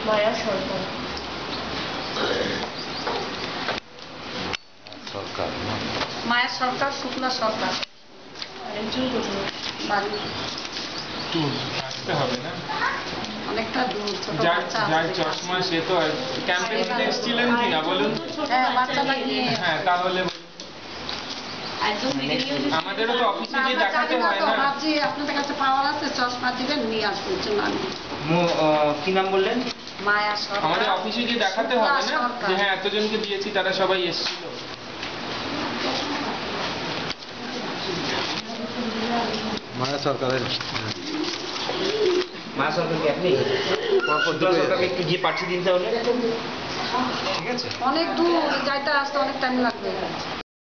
মায়া সরকার মায়া সরকার শুক্লা সরকার অনেকটা দূর ছোট যার চশমা সে তো ক্যাম্পে এসেছিলেন কিনা বলুন। হ্যাঁ বাচ্চাটা নিয়ে হ্যাঁ তাহলে আমাদেরও তো অফিসে গিয়ে দেখাতে হয় না। ভাবছি আপনাদের কাছে পাওয়ার আছে, চশমা দিবেন নিয়ে আসবেন জন্য আমি। কি নাম বললেন? মায়া সরকার। আমাদের অফিসে গিয়ে দেখাতে হবে না যে হ্যাঁ এতজনকে দিয়েছি তারা সবাই এসেছিল। মায়া সরকারের মায়া সরকারকে আপনি সরকারকে একটু গিয়ে পাঠিয়ে দিন তাহলে। ঠিক আছে, অনেক দূর যাইতে আসতে অনেক টাইম লাগবে।